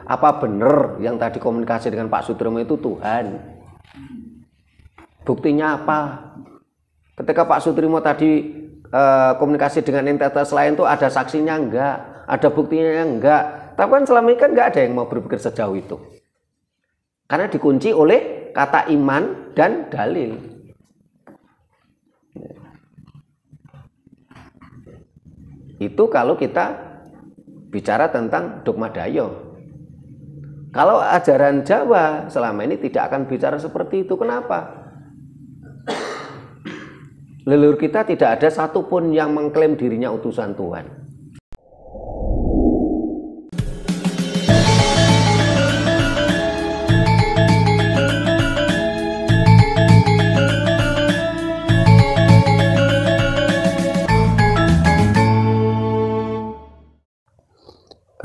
apa benar yang tadi komunikasi dengan Pak Sutrimo itu Tuhan? Buktinya apa? Ketika Pak Sutrimo tadi komunikasi dengan entitas lain itu ada saksinya enggak? Ada buktinya enggak? Tapi kan selama ini kan enggak ada yang mau berpikir sejauh itu. Karena dikunci oleh kata iman dan dalil. Itu kalau kita bicara tentang dogma Dayo. Kalau ajaran Jawa selama ini tidak akan bicara seperti itu. Kenapa? Leluhur kita tidak ada satupun yang mengklaim dirinya utusan Tuhan.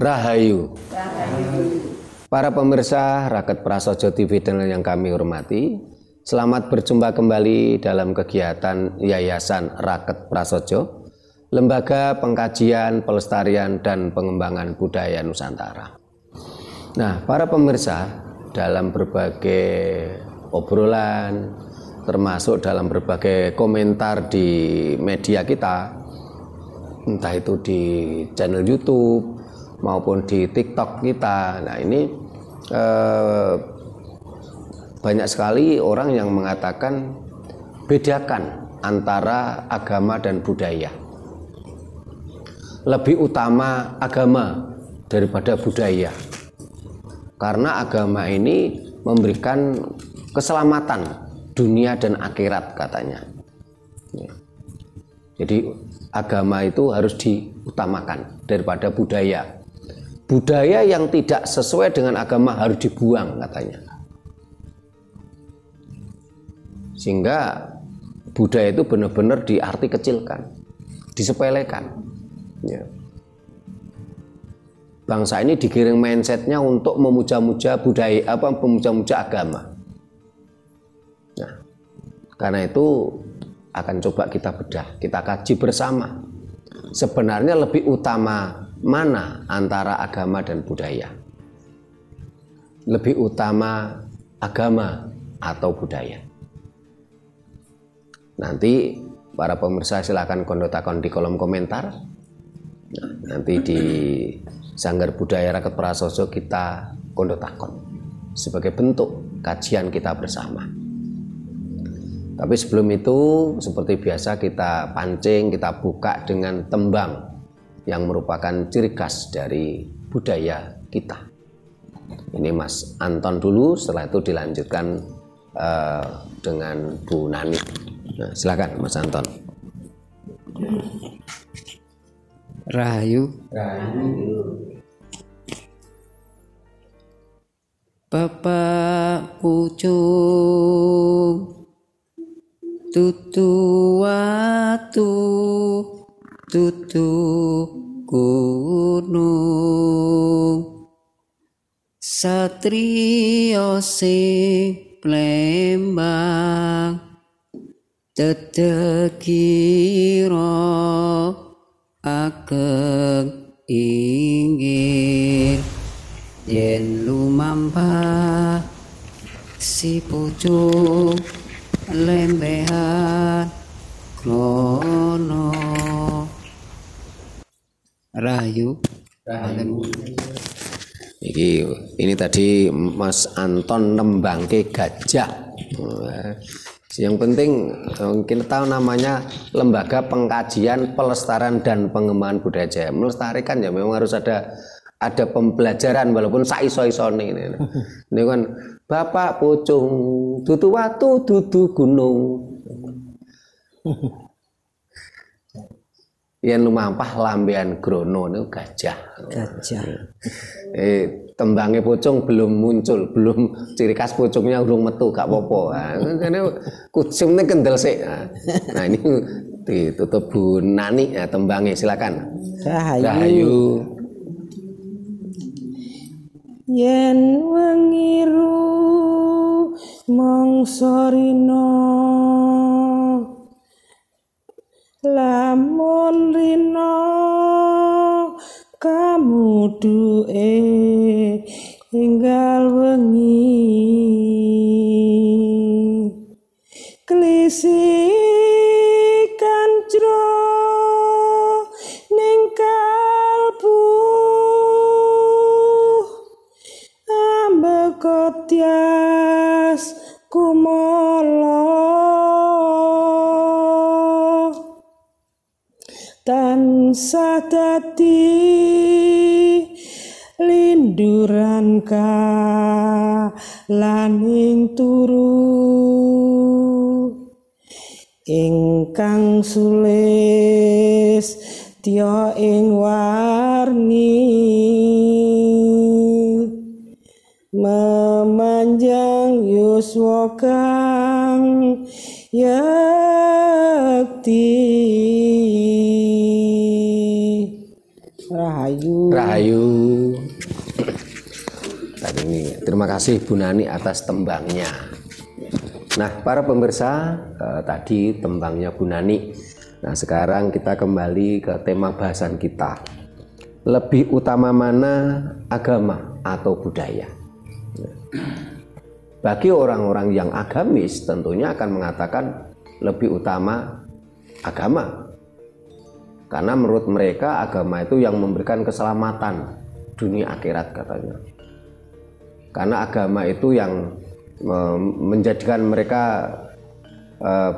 Rahayu. Para pemirsa Raket Prasaja TV channel yang kami hormati, selamat berjumpa kembali dalam kegiatan Yayasan Raket Prasaja, Lembaga Pengkajian, Pelestarian, dan Pengembangan Budaya Nusantara. Nah, para pemirsa, dalam berbagai obrolan, termasuk dalam berbagai komentar di media kita, entah itu di channel YouTube maupun di TikTok kita. Nah, ini banyak sekali orang yang mengatakan bedakan antara agama dan budaya. Lebih utama agama daripada budaya. Karena agama ini memberikan keselamatan dunia dan akhirat katanya. Jadi agama itu harus diutamakan daripada budaya. Budaya yang tidak sesuai dengan agama harus dibuang katanya. Sehingga budaya itu benar-benar diarti kecilkan, disepelekan. Ya. Bangsa ini digiring mindsetnya untuk memuja-muja budaya, memuja-muja agama. Nah, karena itu akan coba kita bedah, kita kaji bersama. Sebenarnya lebih utama mana antara agama dan budaya? Lebih utama agama atau budaya? Nanti para pemirsa silakan kondotakon di kolom komentar. Nah, nanti di Sanggar Budaya Raket Prasaja kita kondotakon sebagai bentuk kajian kita bersama. Tapi sebelum itu, seperti biasa kita pancing, kita buka dengan tembang yang merupakan ciri khas dari budaya kita. Ini Mas Anton dulu, setelah itu dilanjutkan dengan Bu Nani. Nah, silakan Mas Anton. Rahayu. Bapak pucung tutu watu tutu gunung satriya sing Plembang tetekira ageng inggil yen lumampah si pucung lembehan krono. Rahayu. Ini tadi Mas Anton nembangke gajah. Yang penting kita tahu namanya Lembaga Pengkajian, Pelestarian, dan Pengembangan Budaya Jawa. Melestarikan ya memang harus ada pembelajaran walaupun saiso-isone ini. Ini kan Bapak pucung dudu watu dudu gunung. Yen lumampah lambean grono niku gajah. Tembangnya pucung belum muncul, belum ciri khas pucungnya urung metu gak apa-apa. Karena kucingnya kendel sik. Nah, ini ditutup Bu Nani ya tembangnya, silakan. Rahayu. Yen wengiru mangsa rina lamun rina kamuduke kancro ning kalbu ambekotyas kumala tansah dadi linduran kalaning turu ingkang sulis tya ing warni memanjang yuswa kang yakti. Rahayu. Rahayu. Terima kasih Bu Nani atas tembangnya. Nah, para pemirsa, tadi tembangnya Bu Nani. Nah, sekarang kita kembali ke tema bahasan kita. Lebih utama mana, agama atau budaya? Bagi orang-orang yang agamis tentunya akan mengatakan lebih utama agama. Karena menurut mereka agama itu yang memberikan keselamatan dunia akhirat katanya. Karena agama itu yang menjadikan mereka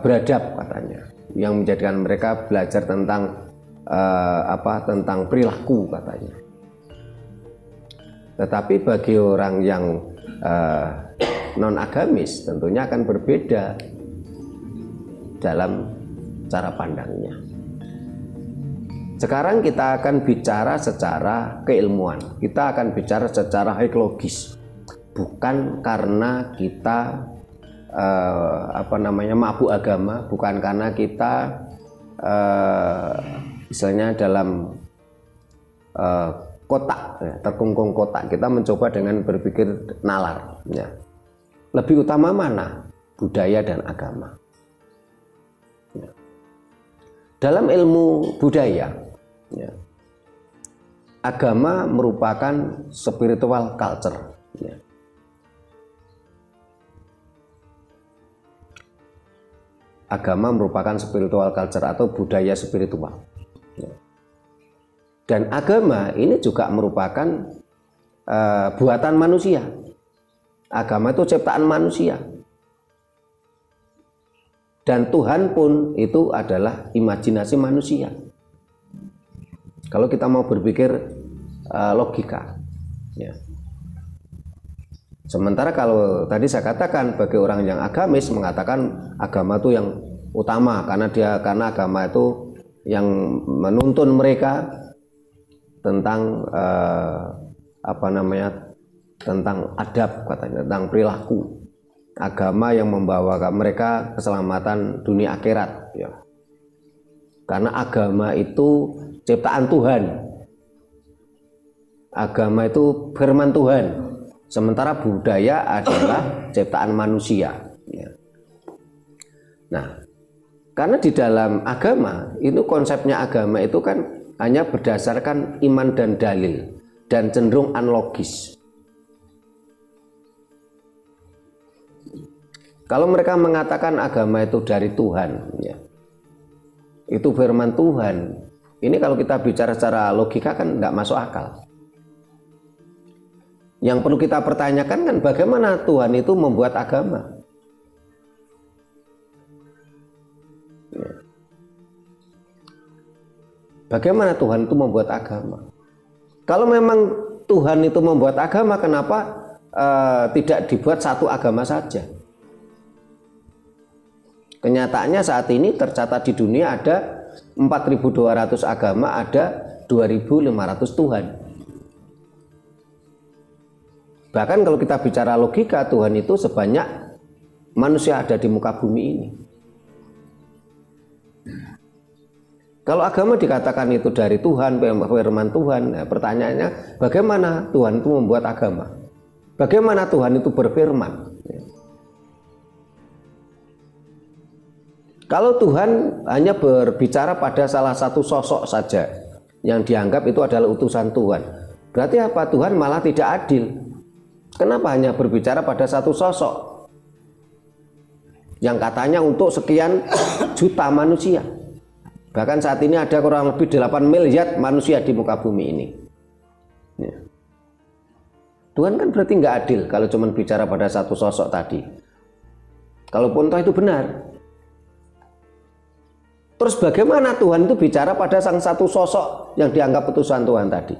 beradab katanya, yang menjadikan mereka belajar tentang tentang perilaku katanya. Tetapi bagi orang yang non agamis tentunya akan berbeda dalam cara pandangnya. Sekarang kita akan bicara secara keilmuan, kita akan bicara secara logis, bukan karena kita mabuk agama, bukan karena kita misalnya dalam kotak, terkungkung kotak, kita mencoba dengan berpikir nalar. Ya. Lebih utama mana? Budaya dan agama. Ya. Dalam ilmu budaya, ya, agama merupakan spiritual culture. Ya. Agama merupakan spiritual culture atau budaya spiritual. Ya. Dan agama ini juga merupakan buatan manusia. Agama itu ciptaan manusia. Dan Tuhan pun itu adalah imajinasi manusia. Kalau kita mau berpikir logika, ya. Sementara kalau tadi saya katakan bagi orang yang agamis mengatakan agama itu yang utama karena agama itu yang menuntun mereka tentang tentang adab katanya, tentang perilaku. Agama yang membawa mereka keselamatan dunia akhirat, ya. Karena agama itu ciptaan Tuhan. Agama itu firman Tuhan. Sementara budaya adalah ciptaan manusia, ya. Nah, karena di dalam agama itu konsepnya agama itu kan hanya berdasarkan iman dan dalil dan cenderung unlogis. Kalau mereka mengatakan agama itu dari Tuhan, ya, itu firman Tuhan, ini kalau kita bicara secara logika kan tidak masuk akal. Yang perlu kita pertanyakan kan bagaimana Tuhan itu membuat agama. Ya. Bagaimana Tuhan itu membuat agama? Kalau memang Tuhan itu membuat agama, kenapa tidak dibuat satu agama saja? Kenyataannya saat ini tercatat di dunia ada 4.200 agama, ada 2.500 Tuhan. Bahkan kalau kita bicara logika, Tuhan itu sebanyak manusia ada di muka bumi ini. Kalau agama dikatakan itu dari Tuhan, firman Tuhan, nah pertanyaannya bagaimana Tuhan itu membuat agama? Bagaimana Tuhan itu berfirman? Kalau Tuhan hanya berbicara pada salah satu sosok saja yang dianggap itu adalah utusan Tuhan, berarti apa? Tuhan malah tidak adil. Kenapa hanya berbicara pada satu sosok? yang katanya untuk sekian juta manusia. Bahkan saat ini ada kurang lebih 8 miliar manusia di muka bumi ini. Ya. Tuhan kan berarti nggak adil kalau cuma bicara pada satu sosok tadi. Kalaupun toh itu benar. Terus bagaimana Tuhan itu bicara pada sang satu sosok yang dianggap utusan Tuhan tadi?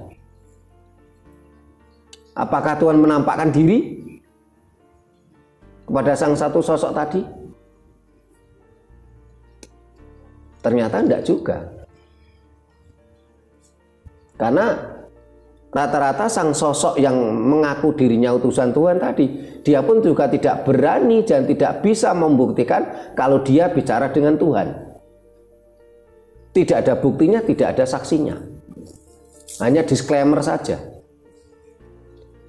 Apakah Tuhan menampakkan diri kepada sang satu sosok tadi? Ternyata tidak juga. Karena rata-rata sang sosok yang mengaku dirinya utusan Tuhan tadi, dia pun juga tidak berani dan tidak bisa membuktikan kalau dia bicara dengan Tuhan. Tidak ada buktinya, tidak ada saksinya. Hanya disclaimer saja.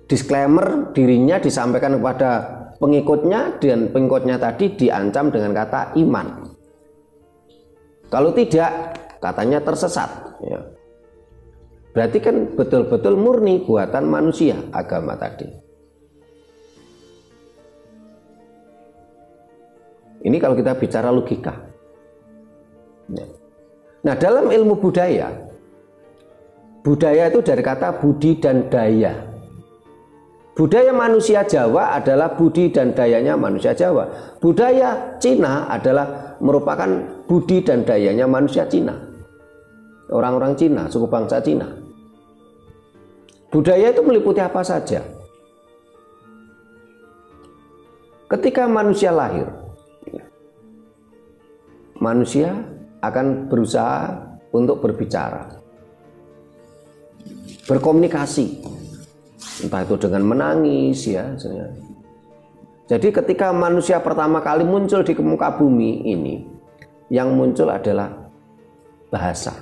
Disclaimer dirinya disampaikan kepada pengikutnya, dan pengikutnya tadi diancam dengan kata iman. Kalau tidak, katanya tersesat. Ya. Berarti kan betul-betul murni buatan manusia agama tadi. Ini kalau kita bicara logika. Ya. Nah, dalam ilmu budaya, budaya itu dari kata budi dan daya. Budaya manusia Jawa adalah budi dan dayanya manusia Jawa. Budaya Cina adalah merupakan budi dan dayanya manusia Cina. Orang-orang Cina, suku bangsa Cina. Budaya itu meliputi apa saja. Ketika manusia lahir, manusia akan berusaha untuk berbicara, berkomunikasi. Entah itu dengan menangis ya. Jadi ketika manusia pertama kali muncul di muka bumi ini, yang muncul adalah bahasa,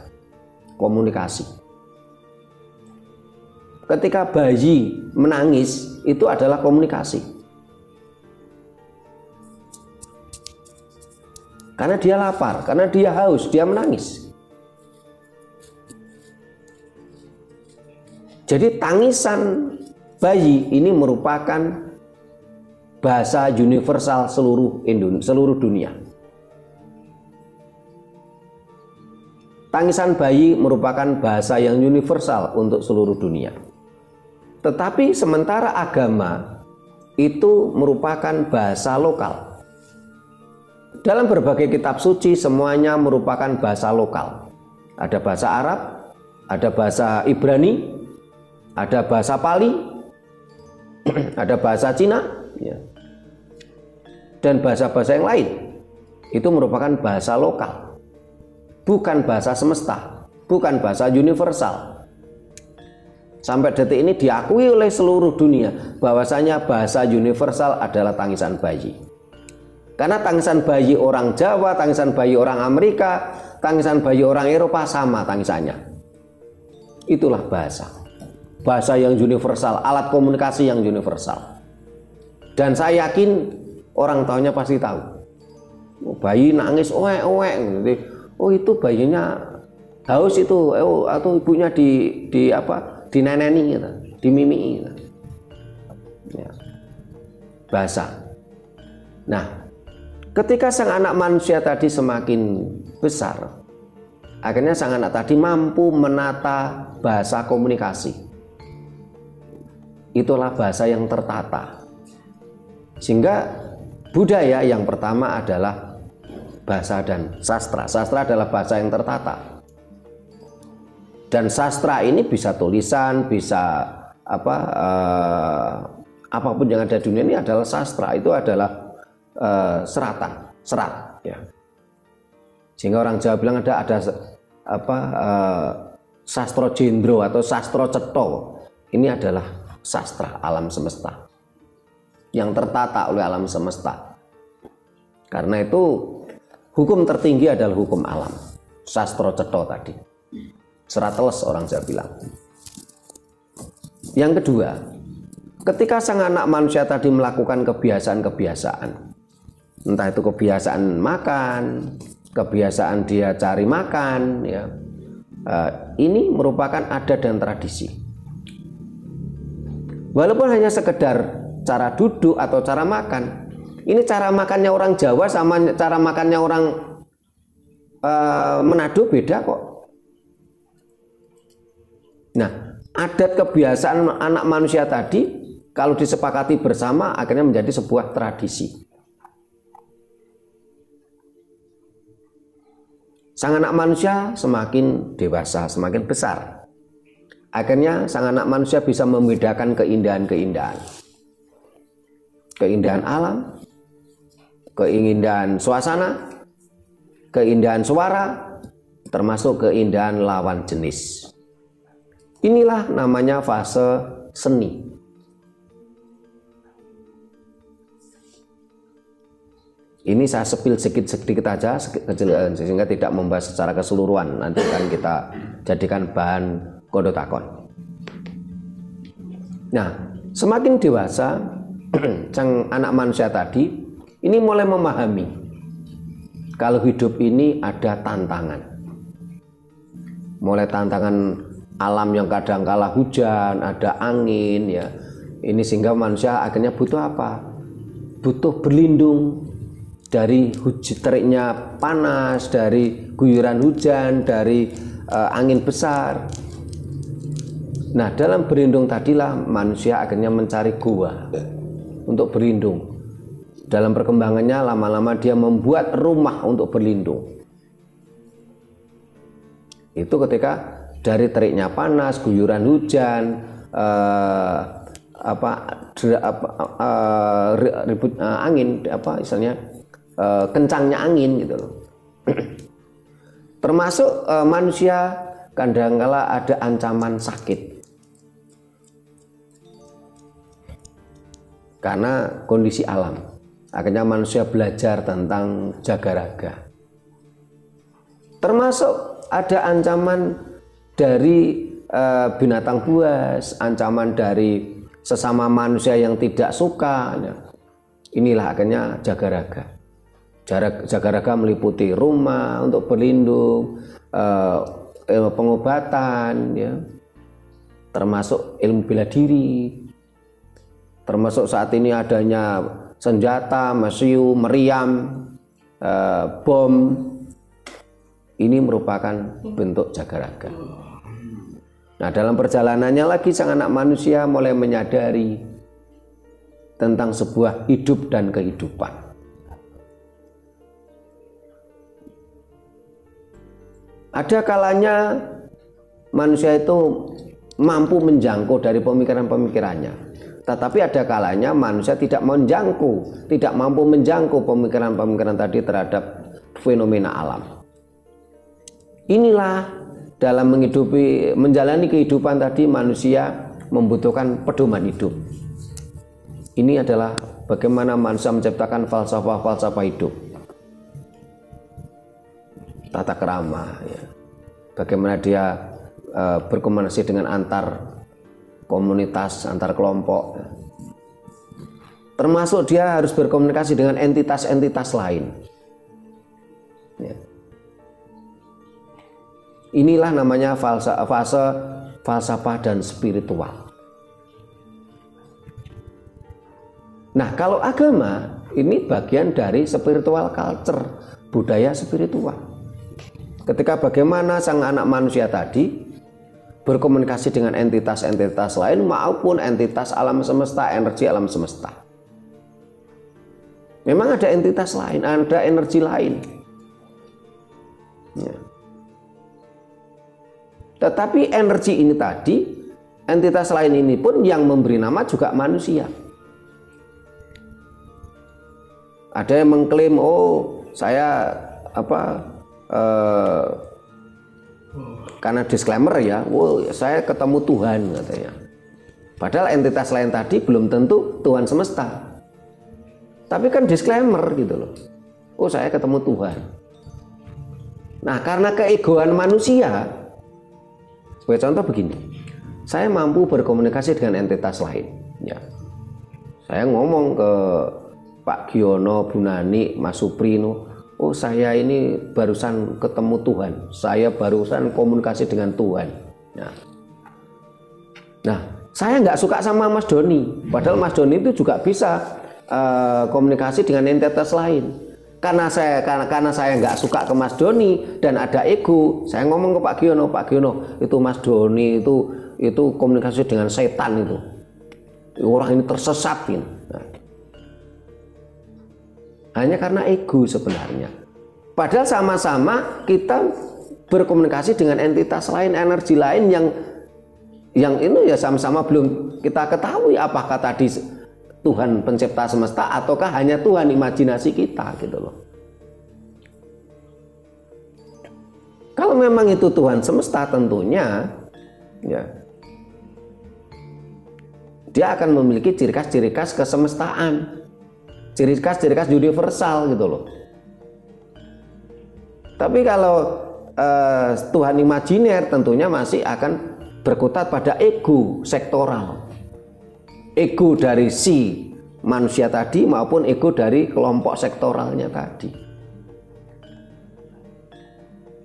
komunikasi. Ketika bayi menangis, itu adalah komunikasi. Karena dia lapar, karena dia haus, dia menangis. Jadi tangisan bayi ini merupakan bahasa universal seluruh dunia. Tangisan bayi merupakan bahasa yang universal untuk seluruh dunia. Tetapi sementara agama itu merupakan bahasa lokal. Dalam berbagai kitab suci semuanya merupakan bahasa lokal. Ada bahasa Arab, ada bahasa Ibrani, ada bahasa Pali, ada bahasa Cina, ya. Dan bahasa-bahasa yang lain. Itu merupakan bahasa lokal, bukan bahasa semesta, bukan bahasa universal. Sampai detik ini diakui oleh seluruh dunia bahwasanya bahasa universal adalah tangisan bayi. Karena tangisan bayi orang Jawa, tangisan bayi orang Amerika, tangisan bayi orang Eropa sama tangisannya. Itulah bahasa. Bahasa yang universal, alat komunikasi yang universal. Dan saya yakin orang tahunya pasti tahu. Bayi nangis oek-oek, oh itu bayinya haus itu, atau ibunya dineneni gitu, dimimi gitu. Ya. Bahasa. Nah, ketika sang anak manusia tadi semakin besar, akhirnya sang anak tadi mampu menata bahasa komunikasi. Itulah bahasa yang tertata. Sehingga budaya yang pertama adalah bahasa dan sastra. Sastra adalah bahasa yang tertata. Dan sastra ini bisa tulisan, bisa apapun yang ada di dunia ini adalah sastra. Itu adalah serat ya. Sehingga orang Jawa bilang ada sastro jendro atau sastro cetha. Ini adalah sastra alam semesta yang tertata oleh alam semesta. Karena itu hukum tertinggi adalah hukum alam, sastro cetha tadi. Serat teles orang Jawa bilang. Yang kedua, ketika sang anak manusia tadi melakukan kebiasaan-kebiasaan, entah itu kebiasaan makan, kebiasaan dia cari makan, ya, ini merupakan adat dan tradisi. Walaupun hanya sekedar cara duduk atau cara makan, Ini cara makannya orang Jawa sama cara makannya orang Manado beda kok. Nah, adat kebiasaan anak manusia tadi kalau disepakati bersama akhirnya menjadi sebuah tradisi. Sang anak manusia semakin dewasa, semakin besar. Akhirnya sang anak manusia bisa membedakan keindahan-keindahan. Keindahan alam, keindahan suasana, keindahan suara, termasuk keindahan lawan jenis. Inilah namanya fase seni. Ini saya sepil sedikit aja sehingga tidak membahas secara keseluruhan. Nanti akan kita jadikan bahan kodotakon. Nah, semakin dewasa sang anak manusia tadi ini mulai memahami kalau hidup ini ada tantangan. Mulai tantangan alam yang kadang kala hujan, ada angin ya. Ini sehingga manusia akhirnya butuh apa? Butuh berlindung dari teriknya panas, dari guyuran hujan, dari angin besar. Nah, dalam berlindung tadilah manusia akhirnya mencari gua untuk berlindung. Dalam perkembangannya lama-lama dia membuat rumah untuk berlindung. Itu ketika dari teriknya panas, guyuran hujan, ribut angin, misalnya kencangnya angin gitu loh. Termasuk manusia kadangkala ada ancaman sakit karena kondisi alam. Akhirnya manusia belajar tentang jaga raga. Termasuk ada ancaman dari binatang buas, ancaman dari sesama manusia yang tidak suka. Inilah akhirnya jaga raga. Jaga raga meliputi rumah untuk berlindung, pengobatan, ya, termasuk ilmu bela diri, termasuk saat ini adanya senjata, mesiu, meriam, bom. Ini merupakan bentuk jaga raga. Nah, dalam perjalanannya lagi sang anak manusia mulai menyadari tentang sebuah hidup dan kehidupan. Ada kalanya manusia itu mampu menjangkau dari pemikiran-pemikirannya. Tetapi ada kalanya manusia tidak mampu menjangkau pemikiran-pemikiran tadi terhadap fenomena alam. Inilah dalam menjalani kehidupan tadi manusia membutuhkan pedoman hidup. Ini adalah bagaimana manusia menciptakan falsafah-falsafah hidup. Tata kerama, ya. Bagaimana dia berkomunikasi dengan antar komunitas, antar kelompok, ya. Termasuk dia harus berkomunikasi dengan entitas-entitas lain, ya. Inilah namanya fase falsafah dan spiritual. Nah, kalau agama ini bagian dari spiritual culture, budaya spiritual. Ketika bagaimana sang anak manusia tadi berkomunikasi dengan entitas-entitas lain maupun entitas alam semesta, energi alam semesta. Memang ada entitas lain, ada energi lain. Ya. Tetapi energi ini tadi, entitas lain ini pun yang memberi nama juga manusia. Ada yang mengklaim, oh saya karena disclaimer ya, saya ketemu Tuhan katanya. Padahal entitas lain tadi belum tentu Tuhan semesta. Tapi kan disclaimer gitu loh. Oh, saya ketemu Tuhan. Nah, karena keegoan manusia, sebagai contoh begini, saya mampu berkomunikasi dengan entitas lain. Ya, saya ngomong ke Pak Giono, Bu Nani, Mas Suprino, oh saya ini barusan ketemu Tuhan, saya barusan komunikasi dengan Tuhan. Nah, saya nggak suka sama Mas Doni, padahal Mas Doni itu juga bisa komunikasi dengan entitas lain. Karena saya nggak suka ke Mas Doni dan ada ego, saya ngomong ke Pak Giono, itu Mas Doni itu komunikasi dengan setan itu. Orang ini tersesat gitu. Nah, hanya karena ego sebenarnya. Padahal sama-sama kita berkomunikasi dengan entitas lain, energi lain yang ini ya sama-sama belum kita ketahui apakah tadi Tuhan pencipta semesta ataukah hanya Tuhan imajinasi kita gitu loh. Kalau memang itu Tuhan semesta tentunya ya dia akan memiliki ciri khas kesemestaan, ciri khas universal gitu loh. Tapi kalau Tuhan imajiner tentunya masih akan berkutat pada ego sektoral. Ego dari si manusia tadi maupun ego dari kelompok sektoralnya tadi.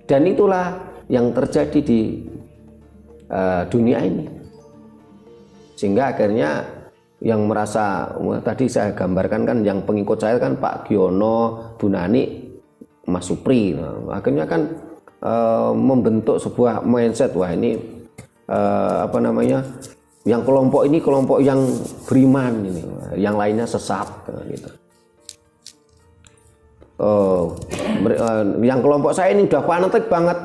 Dan itulah yang terjadi di dunia ini. Sehingga akhirnya yang merasa tadi saya gambarkan kan yang pengikut saya kan Pak Giono, Bu Nani, Mas Supri. Nah, akhirnya kan membentuk sebuah mindset, wah ini yang kelompok ini kelompok yang beriman ini, yang lainnya sesat gitu. Yang kelompok saya ini udah fanatik banget.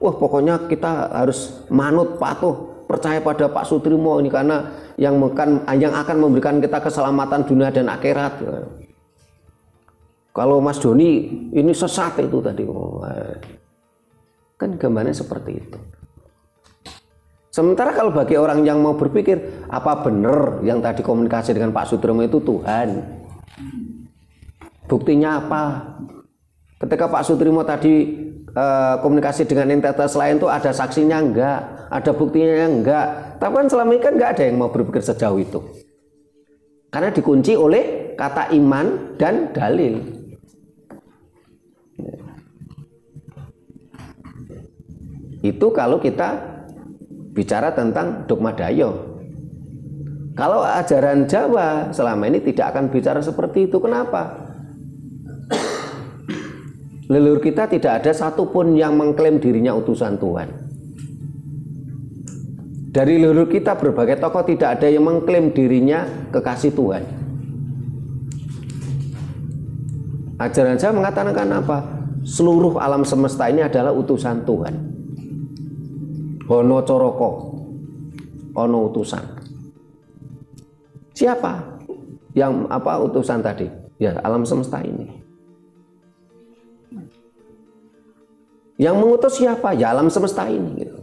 Wah, pokoknya kita harus manut, patuh, percaya pada Pak Sutrimo ini karena yang akan memberikan kita keselamatan dunia dan akhirat. Kalau Mas Doni ini sesat itu tadi. Kan gambarnya seperti itu. Sementara kalau bagi orang yang mau berpikir apa benar yang tadi komunikasi dengan Pak Sutrimo itu Tuhan, buktinya apa? Ketika Pak Sutrimo tadi komunikasi dengan entitas lain itu ada saksinya enggak, ada buktinya enggak. Tapi kan selama ini kan enggak ada yang mau berpikir sejauh itu, karena dikunci oleh kata iman dan dalil. Itu kalau kita bicara tentang dogma Dayo. Kalau ajaran Jawa selama ini tidak akan bicara seperti itu. Kenapa? Leluhur kita tidak ada satupun yang mengklaim dirinya utusan Tuhan. Dari leluhur kita berbagai tokoh tidak ada yang mengklaim dirinya kekasih Tuhan. Ajaran Jawa mengatakan apa? Seluruh alam semesta ini adalah utusan Tuhan. Hono coroko, ono utusan. Siapa yang utusan tadi? Ya alam semesta ini. Yang mengutus siapa? Ya alam semesta ini. Gitu.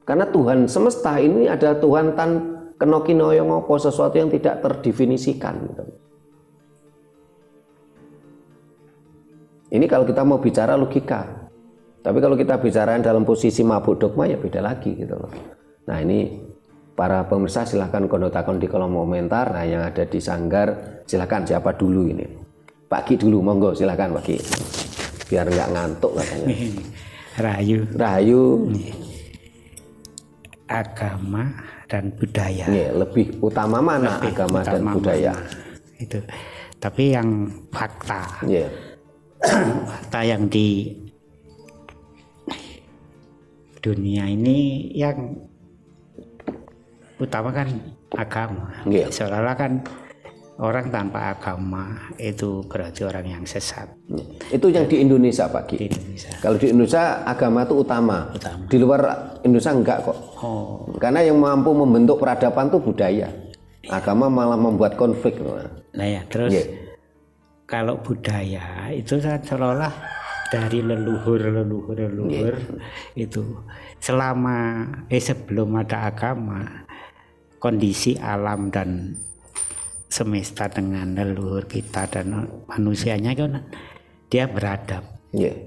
Karena Tuhan semesta ini adalah Tuhan tan kenokino yang ngopo, sesuatu yang tidak terdefinisikan. Gitu. Ini kalau kita mau bicara logika. Tapi kalau kita bicara dalam posisi mabuk dogma ya beda lagi gitu loh. Nah ini para pemirsa silahkan konotakon di kolom komentar. Nah yang ada di Sanggar silahkan siapa dulu ini. Pak Ki dulu, monggo silahkan Pak Ki. Biar nggak ngantuk katanya. Rahayu. Agama dan budaya. Nih, lebih utama mana agama dan budaya? Itu. Tapi yang fakta. Yeah. Fakta yang di dunia ini yang utama kan agama. Yeah. Seolah-olah kan orang tanpa agama itu berarti orang yang sesat. Itu yang di Indonesia Pak Ki. Di Indonesia. Kalau di Indonesia agama itu utama. Di luar Indonesia enggak kok. Oh. Karena yang mampu membentuk peradaban itu budaya. Agama malah membuat konflik. Nah ya terus kalau budaya itu seolah-olah dari leluhur itu selama sebelum ada agama, kondisi alam dan semesta dengan leluhur kita dan manusianya kan dia beradab.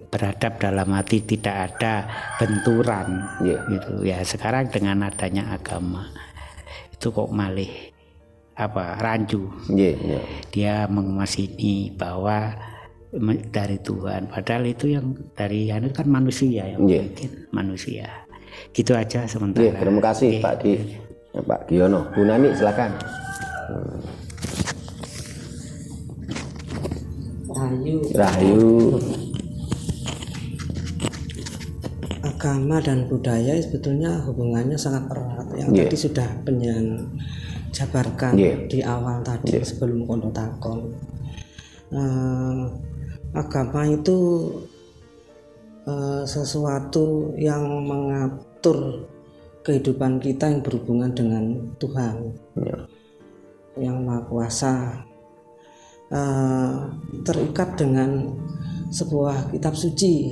Beradab dalam arti tidak ada benturan gitu ya. Sekarang dengan adanya agama itu kok malih rancu. Dia mengemas ini bahwa dari Tuhan, padahal itu yang dari anu kan manusia yang bikin manusia. Gitu aja sementara. Terima kasih Pak Ki. Pak Giono. Bu Nani silakan. Rahayu. Agama dan budaya sebetulnya hubungannya sangat erat. Yang tadi sudah penyan jabarkan di awal tadi sebelum kondo takon. Agama itu sesuatu yang mengatur kehidupan kita yang berhubungan dengan Tuhan yang Maha Kuasa, terikat dengan sebuah kitab suci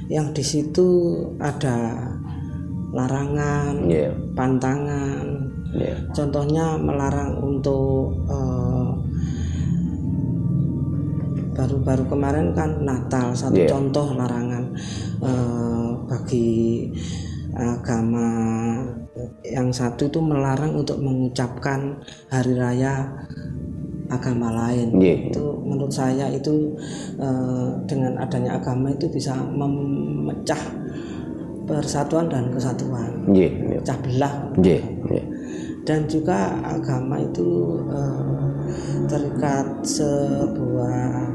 yang di situ ada larangan, pantangan. Contohnya melarang untuk baru-baru kemarin kan Natal, satu contoh larangan bagi agama yang satu itu melarang untuk mengucapkan hari raya agama lain. Itu menurut saya itu dengan adanya agama itu bisa memecah persatuan dan kesatuan, pecah belah. Dan juga agama itu terikat sebuah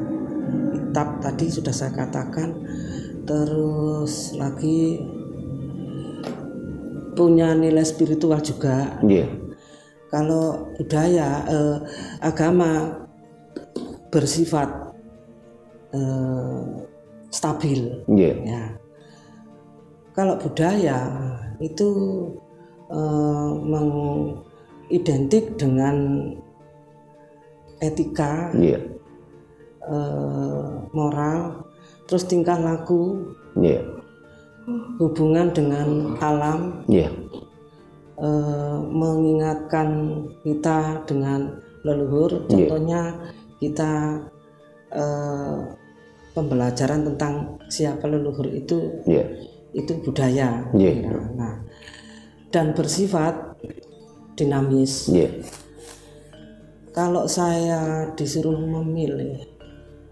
kitab tadi sudah saya katakan, terus lagi punya nilai spiritual juga. Kalau budaya agama bersifat stabil, ya. Kalau budaya itu mengidentik dengan etika, moral, terus tingkah laku, hubungan dengan alam, mengingatkan kita dengan leluhur. Contohnya kita pembelajaran tentang siapa leluhur itu budaya. Nah, dan bersifat dinamis. Kalau saya disuruh memilih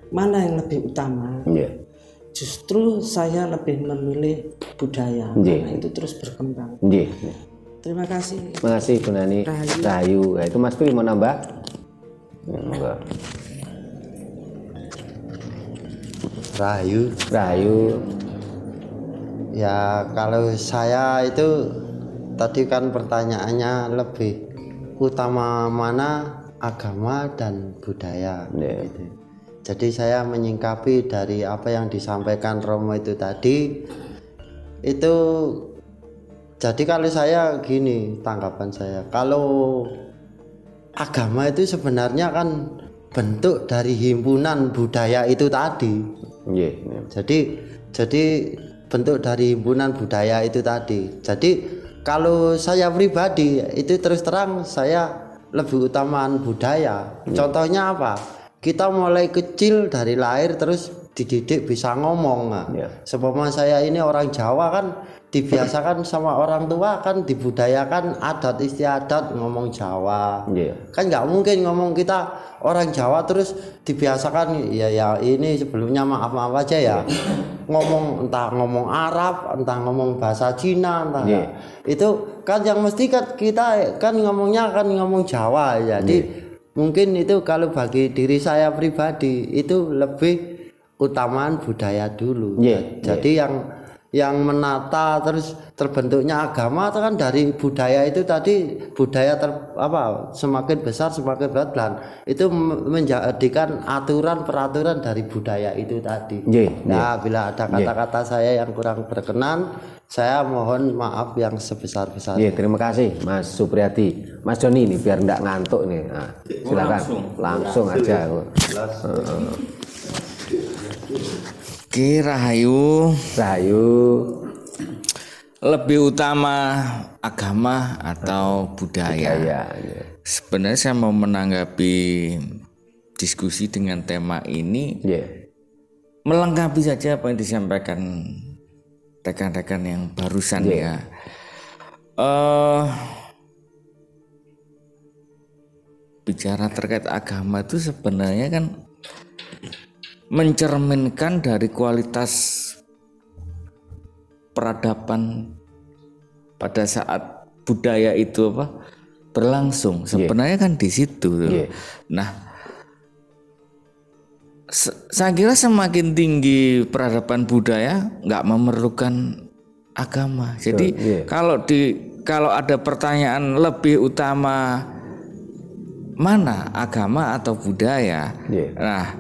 mana yang lebih utama, justru saya lebih memilih budaya, karena itu terus berkembang. Terima kasih. Terima kasih Bu Nani. Rahayu. Itu Mas Pri mau nambah? Rahayu. Ya kalau saya itu tadi kan pertanyaannya lebih utama mana agama dan budaya. Gitu. Jadi saya menyingkapi dari apa yang disampaikan Romo itu tadi. Itu jadi kalau saya gini tanggapan saya, kalau agama itu sebenarnya kan bentuk dari himpunan budaya itu tadi. Jadi bentuk dari himpunan budaya itu tadi. Jadi kalau saya pribadi itu terus terang saya lebih utamaan budaya. Contohnya apa? Kita mulai kecil dari lahir terus dididik bisa ngomong. Sebab saya ini orang Jawa kan dibiasakan sama orang tua kan dibudayakan adat istiadat ngomong Jawa. Kan nggak mungkin ngomong kita orang Jawa terus dibiasakan ya ini sebelumnya maaf aja ya. Ngomong entah ngomong Arab, entah ngomong bahasa Cina, entah itu kan yang mesti kan kita kan ngomongnya kan ngomong Jawa. Jadi mungkin itu kalau bagi diri saya pribadi itu lebih utamaan budaya dulu. Jadi yang menata terus terbentuknya agama itu kan dari budaya itu tadi, budaya semakin besar semakin berat dan itu menjadikan aturan peraturan dari budaya itu tadi. Nah, bila ada kata-kata saya yang kurang berkenan, saya mohon maaf yang sebesar-besarnya. Terima kasih Mas Supriyadi. Mas Joni ini biar enggak ngantuk nih. Nah, silakan langsung aja. Oke, Rahayu. Lebih utama agama atau budaya? Sebenarnya saya mau menanggapi diskusi dengan tema ini, melengkapi saja apa yang disampaikan rekan-rekan yang barusan ya. Bicara terkait agama itu sebenarnya kan mencerminkan dari kualitas peradaban pada saat budaya itu berlangsung. Sebenarnya kan di situ. Nah, saya kira semakin tinggi peradaban budaya nggak memerlukan agama. Jadi kalau ada pertanyaan lebih utama mana agama atau budaya, nah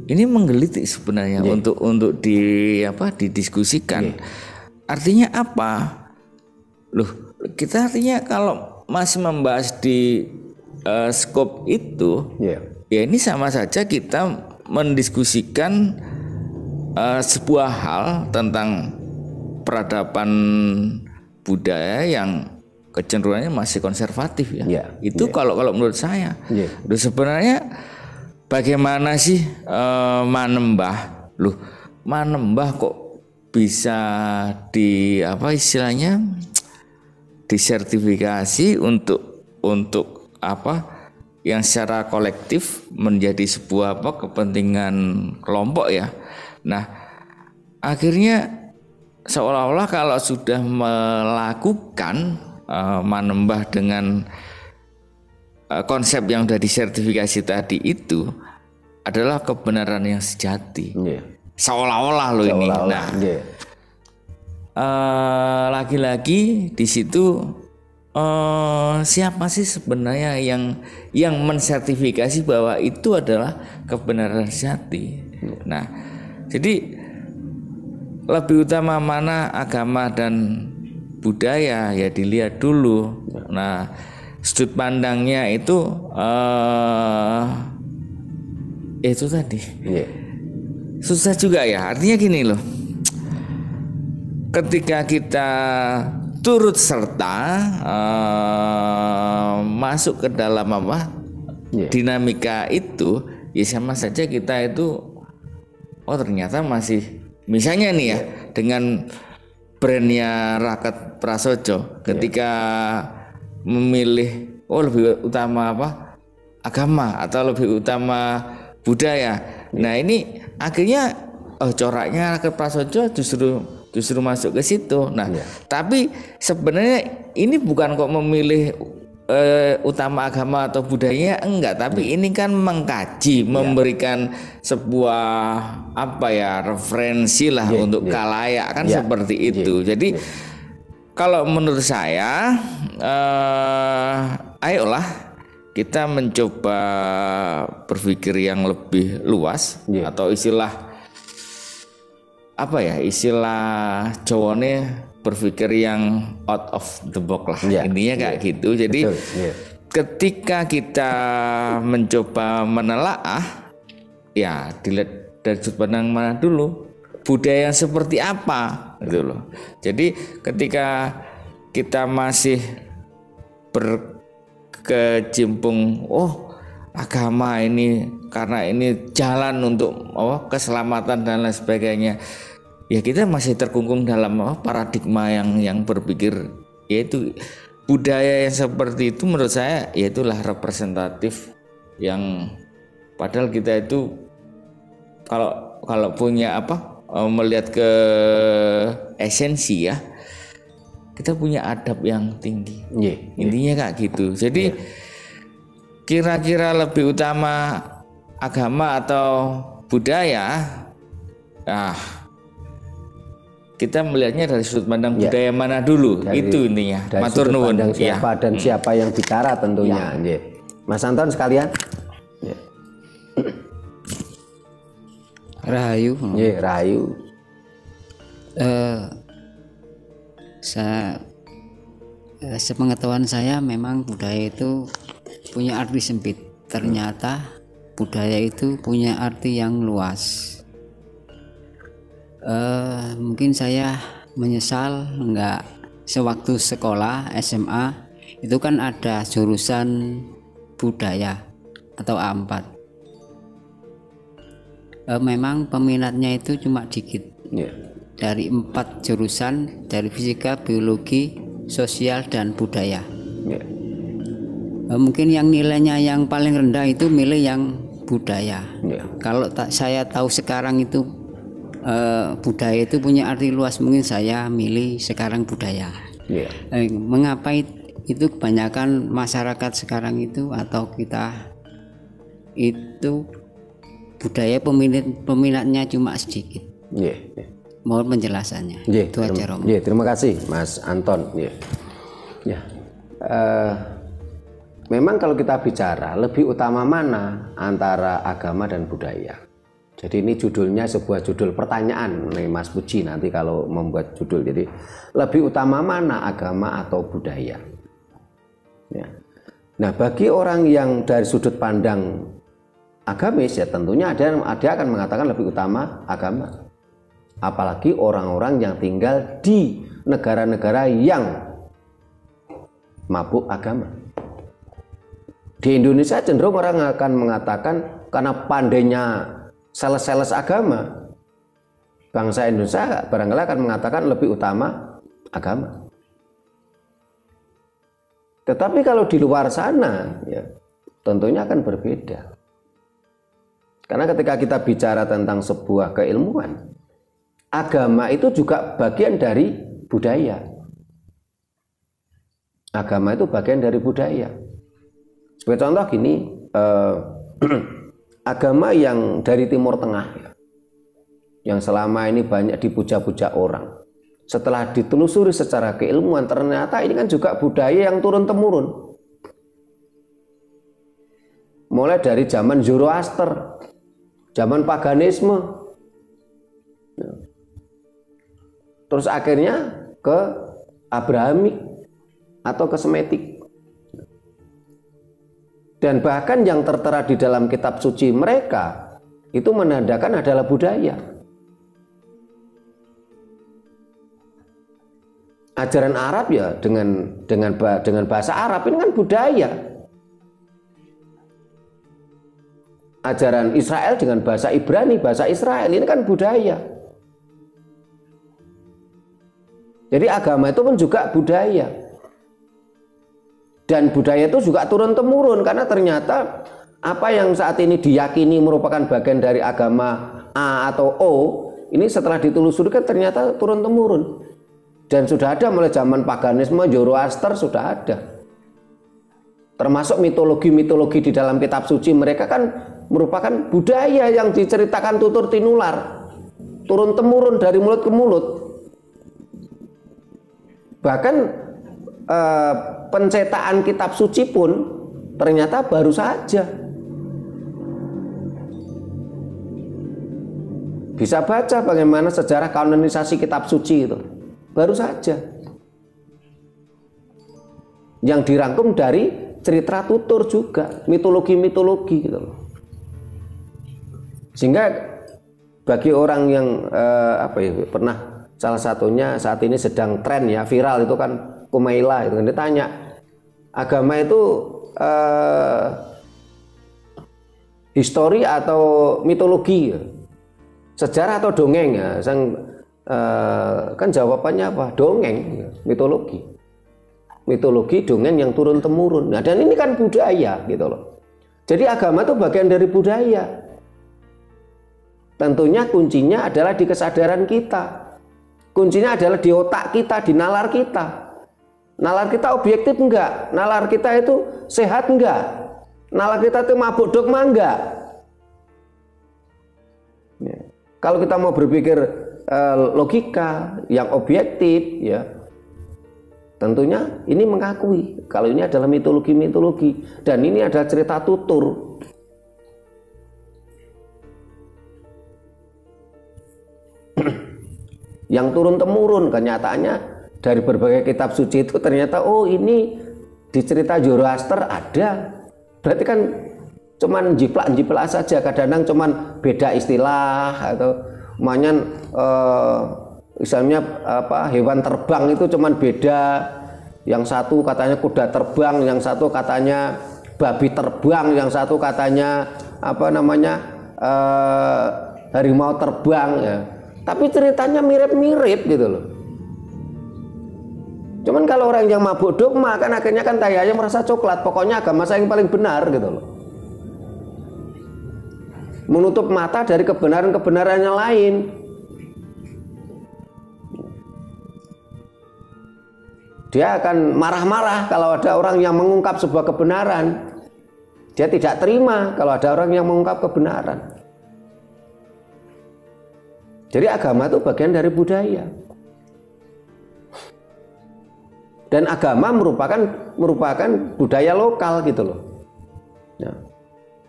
ini menggelitik sebenarnya untuk didiskusikan. Artinya apa? Loh, kita artinya kalau masih membahas di skop itu, ya ini sama saja kita mendiskusikan sebuah hal tentang peradaban budaya yang kecenderungannya masih konservatif ya. Itu kalau menurut saya. Loh, sebenarnya bagaimana sih Manembah? Loh, Manembah kok bisa disertifikasi untuk yang secara kolektif menjadi sebuah kepentingan kelompok ya. Nah, akhirnya seolah-olah kalau sudah melakukan Manembah dengan konsep yang sudah disertifikasi tadi itu adalah kebenaran yang sejati. Seolah-olah loh ini. Nah, lagi-lagi di situ siapa sih sebenarnya yang mensertifikasi bahwa itu adalah kebenaran sejati. Nah, jadi lebih utama mana agama dan budaya ya dilihat dulu. Nah, sudut pandangnya itu tadi susah juga ya. Artinya gini loh, ketika kita turut serta masuk ke dalam dinamika itu, ya sama saja kita itu ternyata masih, misalnya nih ya, dengan brandnya Raket Prasojo, ketika memilih lebih utama agama atau lebih utama budaya. Nah, ini akhirnya coraknya Raket Prasojo justru masuk ke situ. Nah, tapi sebenarnya ini bukan kok memilih utama agama atau budayanya, enggak, tapi ini kan mengkaji, memberikan sebuah referensi lah untuk khalayak kan seperti itu. Jadi kalau menurut saya ayolah kita mencoba berpikir yang lebih luas, atau istilah Jawane berpikir yang out of the box lah, intinya kayak gitu. Jadi ketika kita mencoba menelaah, ya dilihat dari sudut pandang mana dulu, budaya yang seperti apa gitu loh. Jadi ketika kita masih berkecimpung agama ini karena ini jalan untuk keselamatan dan lain sebagainya, ya kita masih terkungkung dalam paradigma yang berpikir, yaitu budaya yang seperti itu. Menurut saya ya itulah representatif, yang padahal kita itu kalau punya melihat ke esensi ya, kita punya adab yang tinggi. Intinya kayak gitu. Jadi kira-kira lebih utama agama atau budaya? Kita melihatnya dari sudut pandang budaya mana dulu, itu intinya. Matur nuwun. Siapa dan siapa yang bicara tentunya. Mas Anton sekalian. Rahayu. Rahayu. Sepengetahuan saya memang budaya itu punya arti sempit. Ternyata budaya itu punya arti yang luas. Mungkin saya menyesal enggak sewaktu sekolah SMA itu kan ada jurusan budaya atau A4. Memang peminatnya itu cuma dikit. Dari 4 jurusan, dari fisika, biologi, sosial dan budaya. Mungkin yang nilainya yang paling rendah itu milih yang budaya. Kalau saya tahu sekarang itu budaya itu punya arti luas, mungkin saya milih sekarang budaya. Mengapa itu kebanyakan masyarakat sekarang itu atau kita itu budaya peminatnya cuma sedikit. Mohon penjelasannya. Itu aja Romo. Terima kasih Mas Anton. Memang kalau kita bicara lebih utama mana antara agama dan budaya. Jadi ini judulnya sebuah judul pertanyaan nih Mas Puji nanti kalau membuat judul. Jadi lebih utama mana agama atau budaya? Ya. Nah bagi orang yang dari sudut pandang agamis ya tentunya dia akan mengatakan lebih utama agama. Apalagi orang-orang yang tinggal di negara-negara yang mabuk agama. Di Indonesia cenderung orang akan mengatakan karena pandainya sales-sales agama, bangsa Indonesia barangkali akan mengatakan lebih utama agama. Tetapi kalau di luar sana ya tentunya akan berbeda. Karena ketika kita bicara tentang sebuah keilmuan, agama itu juga bagian dari budaya. Agama itu bagian dari budaya. Sebagai contoh gini, agama yang dari Timur Tengah ya, yang selama ini banyak dipuja-puja orang, setelah ditelusuri secara keilmuan ternyata ini kan juga budaya yang turun-temurun. Mulai dari zaman Zoroaster, zaman paganisme, terus akhirnya ke Abrahamik atau ke Semitik. Dan bahkan yang tertera di dalam kitab suci mereka itu menandakan adalah budaya. Ajaran Arab ya dengan bahasa Arab ini kan budaya. Ajaran Israel dengan bahasa Ibrani, bahasa Israel ini kan budaya. Jadi agama itu pun juga budaya. Dan budaya itu juga turun-temurun karena ternyata apa yang saat ini diyakini merupakan bagian dari agama A atau O, ini setelah ditelusuri kan ternyata turun-temurun. Dan sudah ada mulai zaman paganisme, Zoroaster sudah ada. Termasuk mitologi-mitologi di dalam kitab suci mereka kan merupakan budaya yang diceritakan tutur tinular, turun-temurun dari mulut ke mulut. Bahkan pencetakan kitab suci pun ternyata baru saja. Bisa baca bagaimana sejarah kanonisasi kitab suci itu. Baru saja. Yang dirangkum dari cerita tutur juga, mitologi-mitologi gitu loh. Sehingga bagi orang yang pernah salah satunya saat ini sedang tren ya, viral itu kan Kumaila itu kan ditanya agama itu histori atau mitologi, sejarah atau dongeng ya. Kan jawabannya apa? Dongeng, mitologi. Mitologi dongeng yang turun temurun. Nah, dan ini kan budaya gitu loh. Jadi agama itu bagian dari budaya. Tentunya kuncinya adalah di kesadaran kita. Kuncinya adalah di otak kita, di nalar kita. Nalar kita objektif enggak? Nalar kita itu sehat enggak? Nalar kita itu mabuk dogma enggak? Ya. Kalau kita mau berpikir logika yang objektif ya, tentunya ini mengakui kalau ini adalah mitologi-mitologi dan ini adalah cerita tutur. Yang turun-temurun, kenyataannya dari berbagai kitab suci itu ternyata oh ini di cerita Zoroaster ada. Berarti kan cuman jiplak-jiplak saja, kadang-kadang cuman beda istilah atau misalnya hewan terbang itu cuman beda. Yang satu katanya kuda terbang, yang satu katanya babi terbang, yang satu katanya harimau terbang ya. Tapi ceritanya mirip-mirip gitu loh. Cuman kalau orang yang mabuk dogma kan akhirnya kan kayaknya merasa coklat, pokoknya agama saya yang paling benar gitu loh. Menutup mata dari kebenaran-kebenaran yang lain. Dia akan marah-marah kalau ada orang yang mengungkap sebuah kebenaran. Dia tidak terima kalau ada orang yang mengungkap kebenaran. Jadi agama itu bagian dari budaya. Dan agama merupakan budaya lokal gitu loh. Ya.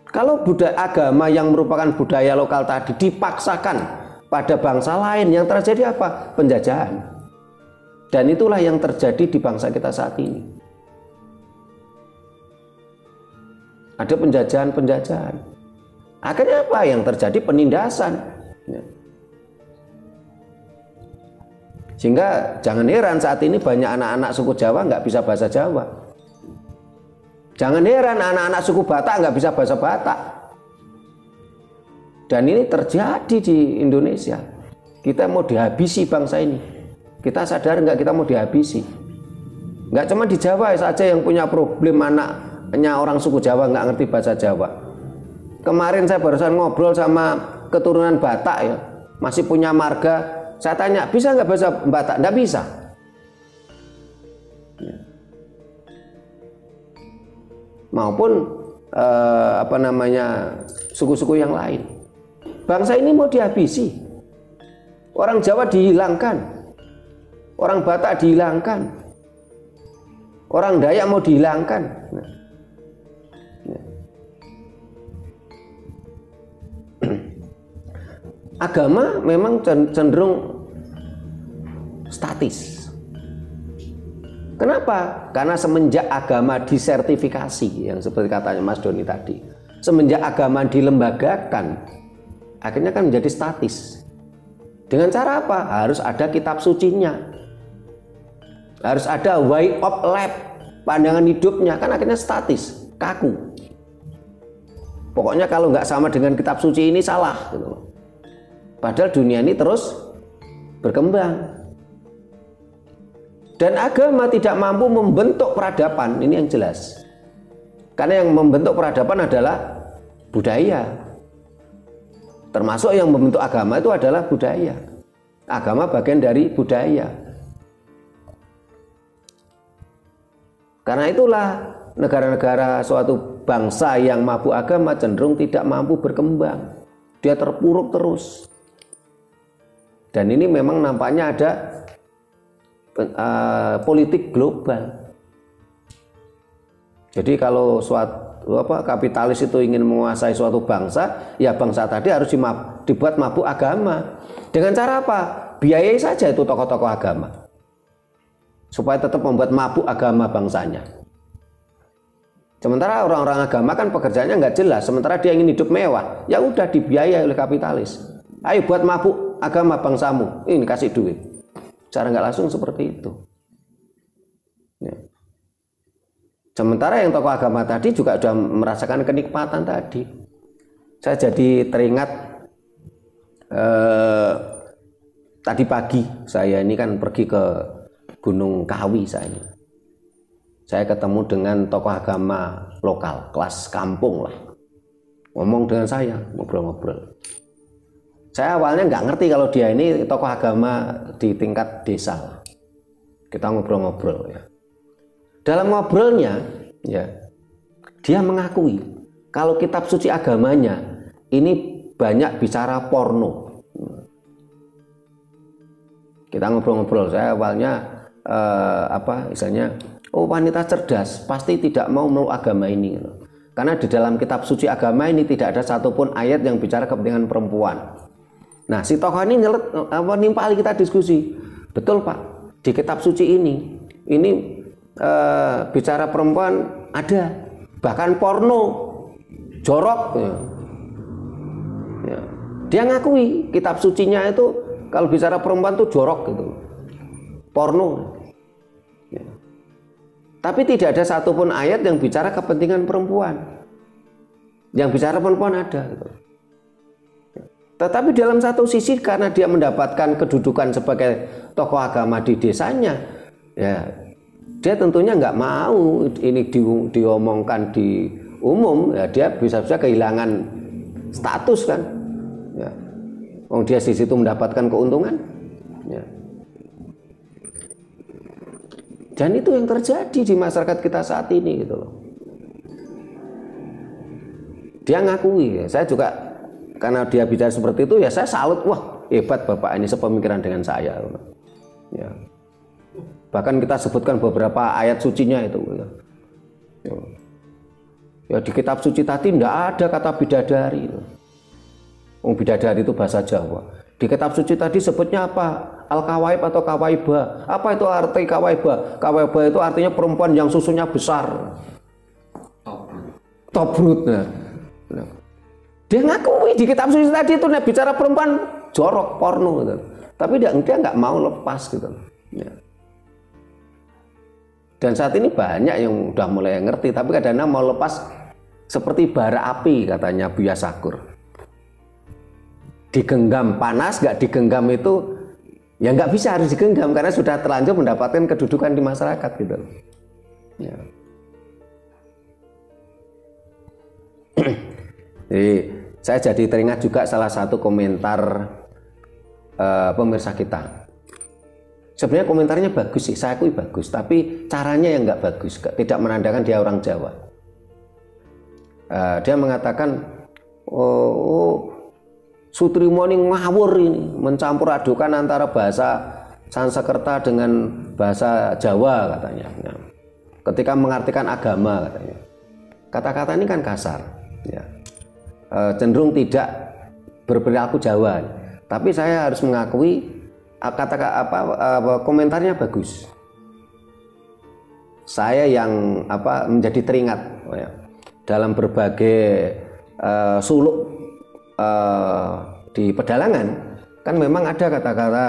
Kalau agama yang merupakan budaya lokal tadi dipaksakan pada bangsa lain, yang terjadi apa? Penjajahan. Dan itulah yang terjadi di bangsa kita saat ini. Ada penjajahan. Akhirnya apa yang terjadi? Penindasan. Ya. Sehingga jangan heran saat ini banyak anak-anak suku Jawa nggak bisa bahasa Jawa. Jangan heran anak-anak suku Batak nggak bisa bahasa Batak. Dan ini terjadi di Indonesia. Kita mau dihabisi bangsa ini. Kita sadar nggak kita mau dihabisi? Nggak cuma di Jawa saja yang punya problem anaknya orang suku Jawa nggak ngerti bahasa Jawa. Kemarin saya barusan ngobrol sama keturunan Batak ya, masih punya marga. Saya tanya, bisa nggak bahasa Batak? Nggak bisa. Maupun suku-suku yang lain. Bangsa ini mau dihabisi. Orang Jawa dihilangkan, orang Batak dihilangkan, orang Dayak mau dihilangkan. Agama memang cenderung statis. Kenapa? Karena semenjak agama disertifikasi, yang seperti katanya Mas Doni tadi, semenjak agama dilembagakan, akhirnya kan menjadi statis. Dengan cara apa? Harus ada kitab sucinya, harus ada way of life, pandangan hidupnya, kan akhirnya statis, kaku. Pokoknya kalau nggak sama dengan kitab suci ini salah gitu. Padahal dunia ini terus berkembang. Dan agama tidak mampu membentuk peradaban, ini yang jelas. Karena yang membentuk peradaban adalah budaya. Termasuk yang membentuk agama itu adalah budaya. Agama bagian dari budaya. Karena itulah negara-negara suatu bangsa yang mabuk agama cenderung tidak mampu berkembang. Dia terpuruk terus. Dan ini memang nampaknya ada politik global. Jadi kalau kapitalis itu ingin menguasai suatu bangsa, ya bangsa tadi harus dibuat mabuk agama. Dengan cara apa? Biayai saja itu tokoh-tokoh agama, supaya tetap membuat mabuk agama bangsanya. Sementara orang-orang agama kan pekerjaannya nggak jelas. Sementara dia ingin hidup mewah, ya udah dibiayai oleh kapitalis. Ayo buat mabuk agama bangsamu, ini kasih duit. Cara nggak langsung seperti itu. Ya. Sementara yang tokoh agama tadi juga sudah merasakan kenikmatan tadi. Saya jadi teringat tadi pagi saya ini kan pergi ke Gunung Kawi saya ketemu dengan tokoh agama lokal, kelas kampung lah. Ngomong dengan saya, ngobrol-ngobrol. Saya awalnya nggak ngerti kalau dia ini tokoh agama di tingkat desa. Kita ngobrol-ngobrol ya. Dalam ngobrolnya, ya, dia mengakui kalau kitab suci agamanya ini banyak bicara porno. Kita ngobrol-ngobrol. Saya awalnya misalnya, wanita cerdas pasti tidak mau meluk agama ini, karena di dalam kitab suci agama ini tidak ada satupun ayat yang bicara kepentingan perempuan. Nah, si tokoh ini nimpali kita diskusi. Betul Pak, di kitab suci ini bicara perempuan ada, bahkan porno, jorok. Ya. Dia ngakui kitab sucinya itu kalau bicara perempuan itu jorok gitu, porno. Ya. Tapi tidak ada satupun ayat yang bicara kepentingan perempuan. Yang bicara perempuan ada gitu. Tetapi dalam satu sisi karena dia mendapatkan kedudukan sebagai tokoh agama di desanya, ya dia tentunya nggak mau ini diomongkan di umum, ya dia bisa-bisa kehilangan status kan, ya. Dia di situ mendapatkan keuntungan, ya. Dan itu yang terjadi di masyarakat kita saat ini gitu loh. Dia ngakui, ya. Saya juga karena dia bicara seperti itu ya saya salut, wah hebat Bapak ini sepemikiran dengan saya. Ya. Bahkan kita sebutkan beberapa ayat sucinya itu. Ya di kitab suci tadi tidak ada kata bidadari. Bidadari itu bahasa Jawa. Di kitab suci tadi sebutnya apa? Al-kawaib atau kawaiba. Apa itu arti kawaiba? Kawaiba itu artinya perempuan yang susunya besar. Tobrut. Nah. Dia ngakui di kitab suci tadi itu bicara perempuan jorok, porno gitu. Tapi dia nggak mau lepas gitu. Ya. Dan saat ini banyak yang udah mulai ngerti, tapi kadang-kadang mau lepas seperti bara api katanya Buya Sakur. Digenggam panas, nggak digenggam itu ya nggak bisa, harus digenggam karena sudah terlanjur mendapatkan kedudukan di masyarakat gitu. Ya. Jadi saya jadi teringat juga salah satu komentar pemirsa kita. Sebenarnya komentarnya bagus sih, saya akui bagus, tapi caranya yang nggak bagus, tidak menandakan dia orang Jawa. Dia mengatakan, Sutrimo ini ngawur ini, mencampur adukan antara bahasa Sanskerta dengan bahasa Jawa katanya. Nah, ketika mengartikan agama katanya, kata-kata ini kan kasar, ya. Cenderung tidak berperilaku Jawa. Tapi saya harus mengakui komentarnya bagus. Saya yang menjadi teringat dalam berbagai suluk di pedalangan kan memang ada kata-kata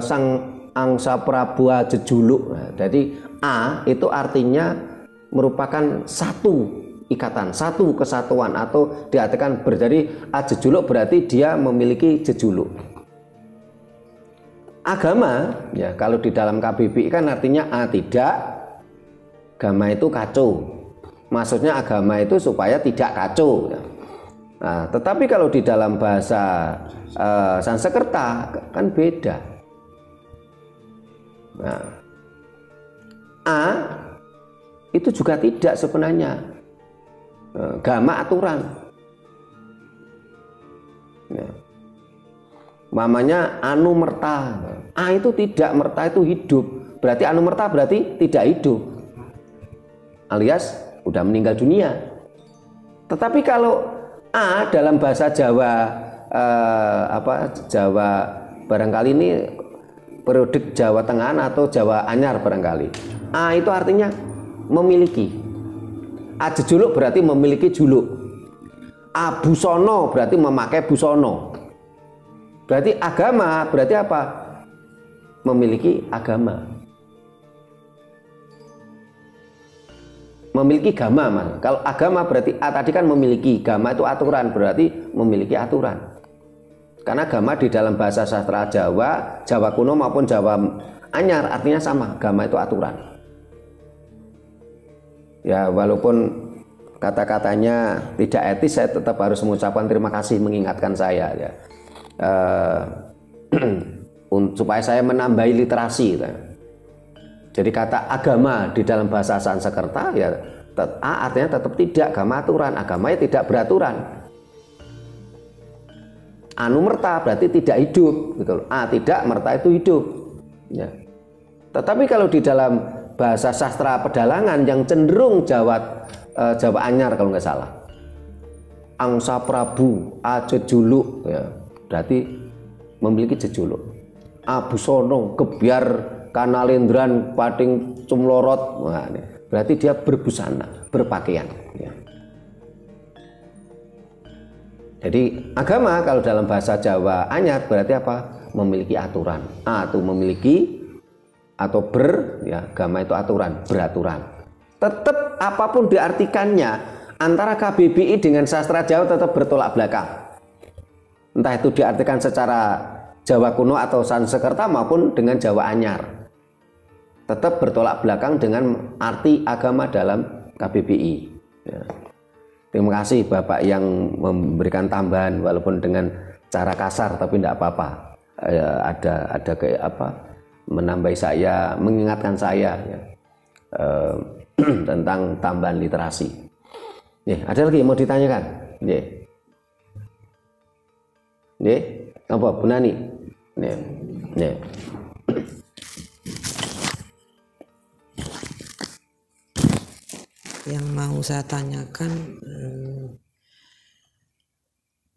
sang angsa Prabu jejuluk. Nah, jadi A itu artinya merupakan satu ikatan, satu kesatuan, atau diartikan berjadi ajejuluk berarti dia memiliki jejuluk. Agama ya kalau di dalam KBBI kan artinya A tidak, agama itu kacau. Maksudnya agama itu supaya tidak kacau. Ya. Nah, tetapi kalau di dalam bahasa Sanskerta kan beda. Nah, A itu juga tidak sebenarnya. Gama aturan. Ya. Mamanya anu merta. A itu tidak, merta itu hidup. Berarti anu merta berarti tidak hidup. Alias udah meninggal dunia. Tetapi kalau A dalam bahasa Jawa Jawa barangkali ini periodik Jawa Tengah atau Jawa Anyar barangkali. A itu artinya memiliki. A jejuluk berarti memiliki juluk. A busono berarti memakai busono. Berarti agama berarti apa? Memiliki agama. Memiliki gama, man. Kalau agama berarti A tadi kan memiliki, gama itu aturan, berarti memiliki aturan. Karena agama di dalam bahasa sastra Jawa, Jawa kuno maupun Jawa Anyar artinya sama, agama itu aturan. Ya walaupun kata-katanya tidak etis, saya tetap harus mengucapkan terima kasih mengingatkan saya ya. Supaya saya menambahi literasi. Jadi kata agama di dalam bahasa Sanskerta ya A artinya tetap tidak, agama aturan, agamanya tidak beraturan. Anu merta berarti tidak hidup, gitu. A tidak, merta itu hidup. Ya. Tetapi kalau di dalam bahasa sastra pedalangan yang cenderung Jawa Anyar kalau nggak salah, angsa Prabu jejuluk ya, berarti memiliki jejuluk. Abusono kebiar kanalendran pating cumlorot, nah, berarti dia berbusana, berpakaian ya. Jadi agama kalau dalam bahasa Jawa Anyar berarti apa? Memiliki aturan. A itu memiliki atau ya, agama itu aturan, beraturan. Tetap apapun diartikannya, antara KBBI dengan sastra Jawa tetap bertolak belakang. Entah itu diartikan secara Jawa kuno atau Sanskerta maupun dengan Jawa Anyar, tetap bertolak belakang dengan arti agama dalam KBBI ya. Terima kasih Bapak yang memberikan tambahan walaupun dengan cara kasar, tapi tidak apa-apa. Ada kayak apa, menambahi saya, mengingatkan saya ya, tentang tambahan literasi. Ada lagi yang mau ditanyakan? Apa Bu Nani? Ya. Ya. Yang mau saya tanyakan,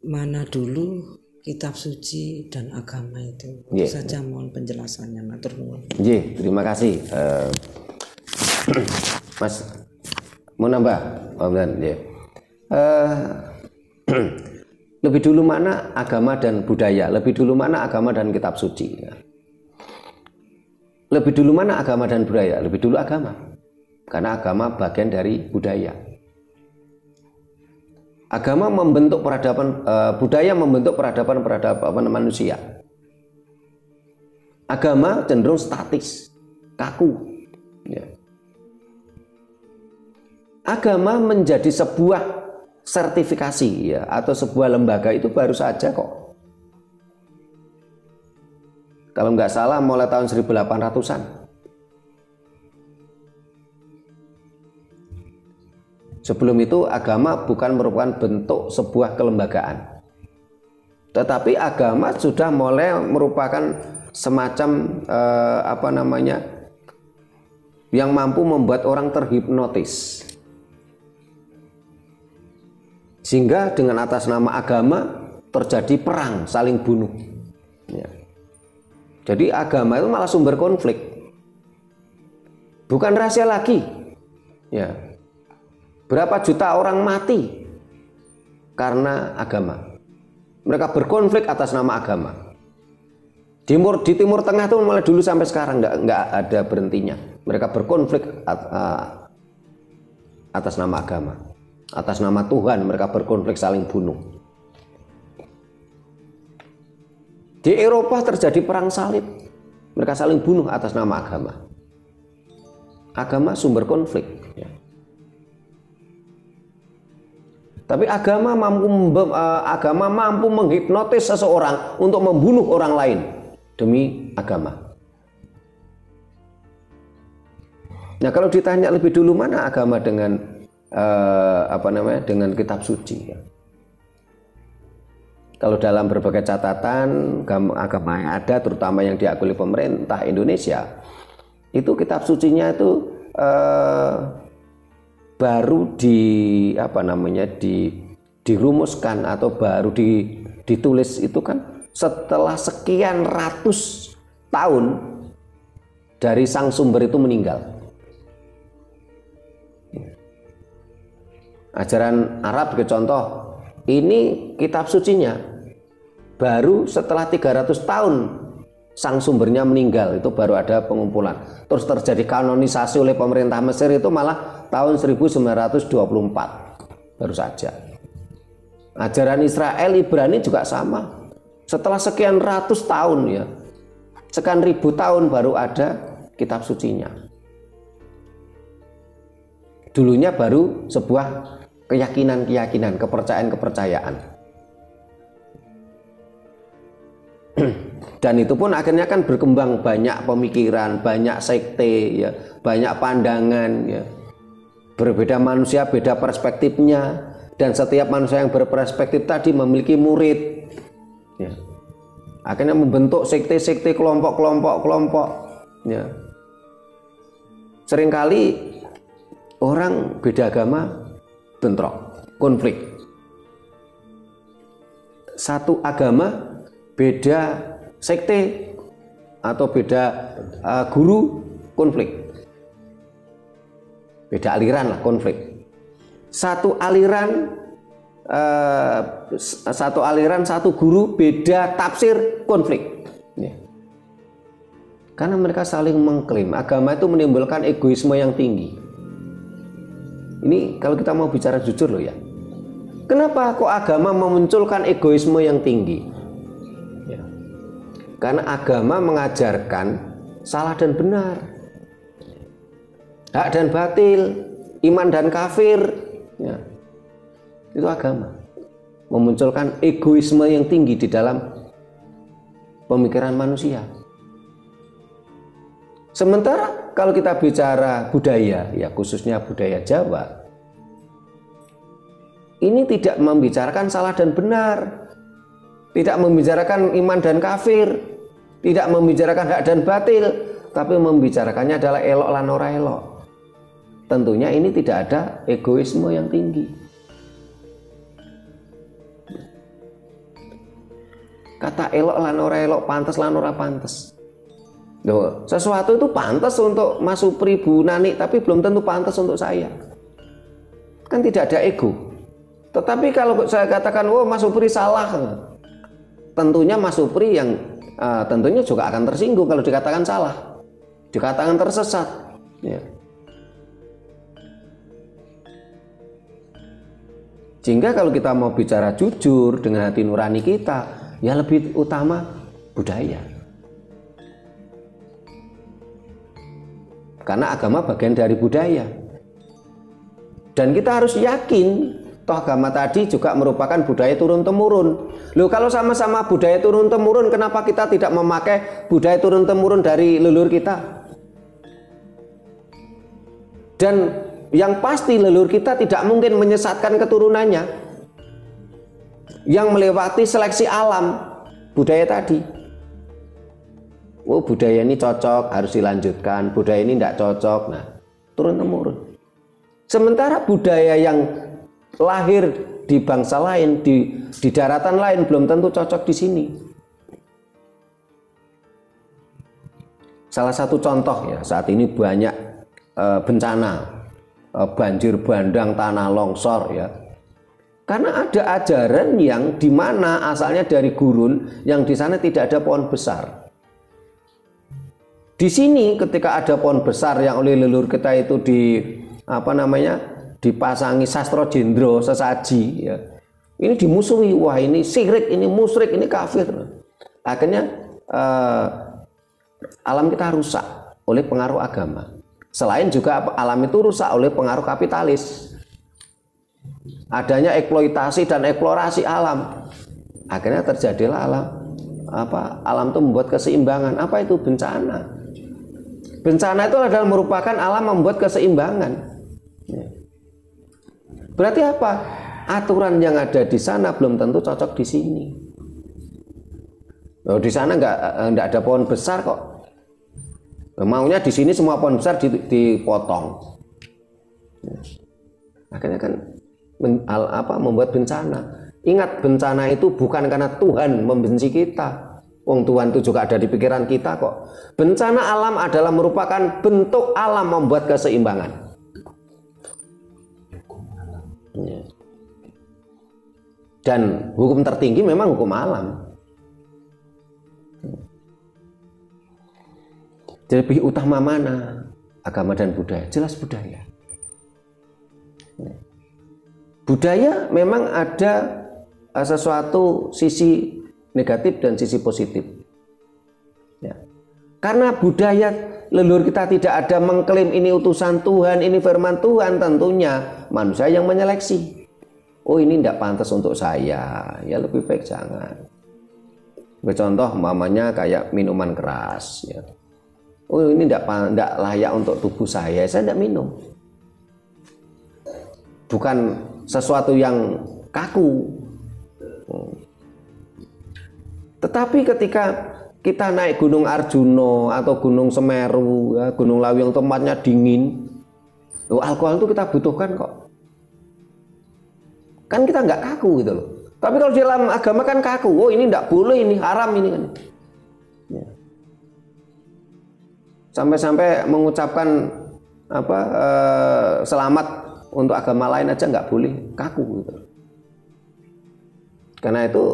mana dulu kitab suci dan agama itu? Itu saja mohon penjelasannya, matur nuwun. Terima kasih. Mas mau nambah? Lebih dulu mana agama dan budaya? Lebih dulu mana agama dan kitab suci? Lebih dulu mana agama dan budaya? Lebih dulu agama. Karena agama bagian dari budaya. Agama membentuk peradaban, budaya membentuk peradaban manusia. Agama cenderung statis, kaku. Ya. Agama menjadi sebuah sertifikasi ya, atau sebuah lembaga itu baru saja kok. Kalau nggak salah mulai tahun 1800-an. Sebelum itu agama bukan merupakan bentuk sebuah kelembagaan. Tetapi agama sudah mulai merupakan semacam yang mampu membuat orang terhipnotis. Sehingga dengan atas nama agama terjadi perang, saling bunuh. Ya. Jadi agama itu malah sumber konflik. Bukan rahasia lagi. Ya. Berapa juta orang mati karena agama. Mereka berkonflik atas nama agama. Di Timur Tengah itu mulai dulu sampai sekarang nggak ada berhentinya. Mereka berkonflik atas nama agama. Atas nama Tuhan mereka berkonflik saling bunuh. Di Eropa terjadi perang salib. Mereka saling bunuh atas nama agama. Agama sumber konflik. Ya. Tapi agama mampu menghipnotis seseorang untuk membunuh orang lain demi agama. Nah, kalau ditanya lebih dulu mana agama dengan dengan kitab suci ya. Kalau dalam berbagai catatan agama yang ada, terutama yang diakui pemerintah Indonesia, itu kitab sucinya itu baru dirumuskan atau baru ditulis itu kan setelah sekian ratus tahun dari sang sumber itu meninggal. Ajaran Arab sebagai contoh, ini kitab sucinya baru setelah 300 tahun sang sumbernya meninggal, itu baru ada pengumpulan. Terus terjadi kanonisasi oleh pemerintah Mesir itu malah tahun 1924 baru saja. Ajaran Israel Ibrani juga sama. Setelah sekian ratus tahun ya, sekian ribu tahun baru ada kitab sucinya. Dulunya baru sebuah keyakinan-keyakinan, kepercayaan-kepercayaan. Dan itu pun akhirnya kan berkembang banyak pemikiran, banyak sekte ya, banyak pandangan ya. Berbeda manusia beda perspektifnya, dan setiap manusia yang berperspektif tadi memiliki murid ya. Akhirnya membentuk sekte-sekte, kelompok ya. Seringkali orang beda agama bentrok, konflik. Satu agama beda sekte atau beda guru, konflik. Beda aliran lah, konflik. Satu aliran, satu guru, beda tafsir, konflik. Ya. Karena mereka saling mengklaim agama itu menimbulkan egoisme yang tinggi. Ini kalau kita mau bicara jujur loh ya. Kenapa kok agama memunculkan egoisme yang tinggi? Ya. Karena agama mengajarkan salah dan benar, hak dan batil, iman dan kafir ya. Itu agama memunculkan egoisme yang tinggi di dalam pemikiran manusia. Sementara kalau kita bicara budaya ya, khususnya budaya Jawa, ini tidak membicarakan salah dan benar, tidak membicarakan iman dan kafir, tidak membicarakan hak dan batil, tapi membicarakannya adalah elok lan ora elok. Tentunya ini tidak ada egoisme yang tinggi. Kata elok lan ora elok, pantas lan ora pantas. Loh, sesuatu itu pantas untuk Mas Supri, Bu Nani, tapi belum tentu pantas untuk saya. Kan tidak ada ego. Tetapi kalau saya katakan, oh Mas Supri salah, tentunya Mas Supri yang tentunya juga akan tersinggung kalau dikatakan salah, dikatakan tersesat. Ya. Sehingga kalau kita mau bicara jujur dengan hati nurani kita, ya lebih utama budaya. Karena agama bagian dari budaya. Dan kita harus yakin, toh agama tadi juga merupakan budaya turun-temurun. Loh, kalau sama-sama budaya turun-temurun, kenapa kita tidak memakai budaya turun-temurun dari leluhur kita? Dan yang pasti leluhur kita tidak mungkin menyesatkan keturunannya yang melewati seleksi alam budaya tadi. Oh, budaya ini cocok, harus dilanjutkan, budaya ini tidak cocok. Nah, turun-temurun. Sementara budaya yang lahir di bangsa lain, di daratan lain belum tentu cocok di sini. Salah satu contoh ya, saat ini banyak bencana, banjir bandang, tanah longsor ya. Karena ada ajaran yang dimana asalnya dari gurun, yang di sana tidak ada pohon besar. Di sini ketika ada pohon besar yang oleh leluhur kita itu dipasangi sastro jendro sesaji ya. Ini dimusuhi, wah ini syirik, ini musyrik, ini kafir. Akhirnya alam kita rusak oleh pengaruh agama. Selain juga alam itu rusak oleh pengaruh kapitalis. Adanya eksploitasi dan eksplorasi alam. Akhirnya terjadilah alam itu membuat keseimbangan. Apa itu bencana? Bencana itu adalah merupakan alam membuat keseimbangan. Berarti apa? Aturan yang ada di sana belum tentu cocok di sini. Loh, di sana nggak ada pohon besar kok. Maunya di sini semua pohon besar dipotong. Akhirnya kan membuat bencana. Ingat, bencana itu bukan karena Tuhan membenci kita. Wong Tuhan itu juga ada di pikiran kita kok. Bencana alam adalah merupakan bentuk alam membuat keseimbangan. Dan hukum tertinggi memang hukum alam. Jadi lebih utama mana? Agama dan budaya? Jelas budaya. Budaya memang ada sesuatu sisi negatif dan sisi positif. Ya. Karena budaya leluhur kita tidak ada mengklaim ini utusan Tuhan, ini firman Tuhan, tentunya manusia yang menyeleksi. Oh, ini tidak pantas untuk saya, ya lebih baik jangan. Contoh mamanya kayak minuman keras. Ya. Oh, ini tidak layak untuk tubuh saya tidak minum. Bukan sesuatu yang kaku. Tetapi ketika kita naik Gunung Arjuno atau Gunung Semeru, ya, Gunung Lawu yang tempatnya dingin, alkohol itu kita butuhkan kok. Kan kita nggak kaku gitu loh. Tapi kalau di dalam agama kan kaku. Oh, ini tidak boleh, ini haram ini kan. Ya. Sampai-sampai mengucapkan selamat untuk agama lain aja nggak boleh, kaku gitu. Karena itu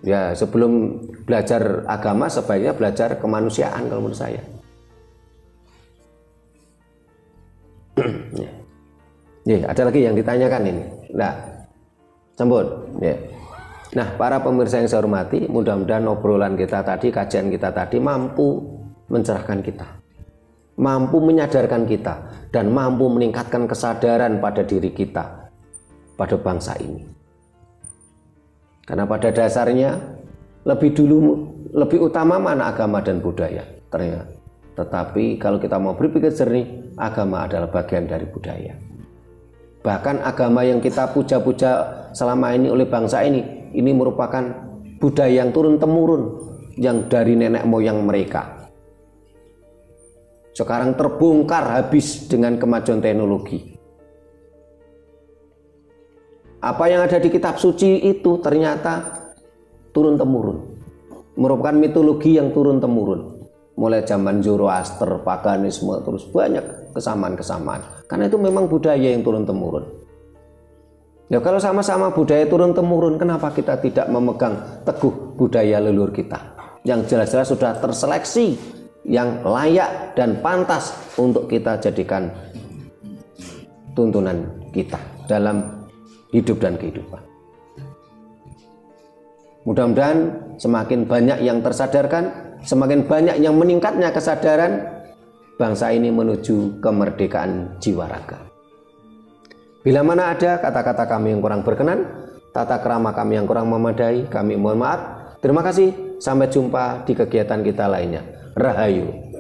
ya sebelum belajar agama sebaiknya belajar kemanusiaan kalau menurut saya. Ya, ada lagi yang ditanyakan ini. Nah, sambut. Ya. Nah, para pemirsa yang saya hormati, mudah-mudahan obrolan kita tadi, kajian kita tadi mampu mencerahkan kita, mampu menyadarkan kita, dan mampu meningkatkan kesadaran pada diri kita, pada bangsa ini. Karena pada dasarnya lebih utama mana agama dan budaya ternyata. Tetapi kalau kita mau berpikir jernih, agama adalah bagian dari budaya. Bahkan agama yang kita puja-puja selama ini oleh bangsa ini merupakan budaya yang turun-temurun yang dari nenek moyang mereka. Sekarang terbongkar habis dengan kemajuan teknologi. Apa yang ada di kitab suci itu ternyata turun-temurun, merupakan mitologi yang turun-temurun. Mulai zaman Zoroaster, paganisme, terus banyak kesamaan-kesamaan. Karena itu memang budaya yang turun-temurun. Ya kalau sama-sama budaya turun-temurun, kenapa kita tidak memegang teguh budaya leluhur kita? Yang jelas-jelas sudah terseleksi, yang layak dan pantas untuk kita jadikan tuntunan kita dalam hidup dan kehidupan. Mudah-mudahan semakin banyak yang tersadarkan, semakin banyak yang meningkatnya kesadaran, bangsa ini menuju kemerdekaan jiwa raga. Bila mana ada kata-kata kami yang kurang berkenan, tata krama kami yang kurang memadai, kami mohon maaf. Terima kasih, sampai jumpa di kegiatan kita lainnya. Rahayu.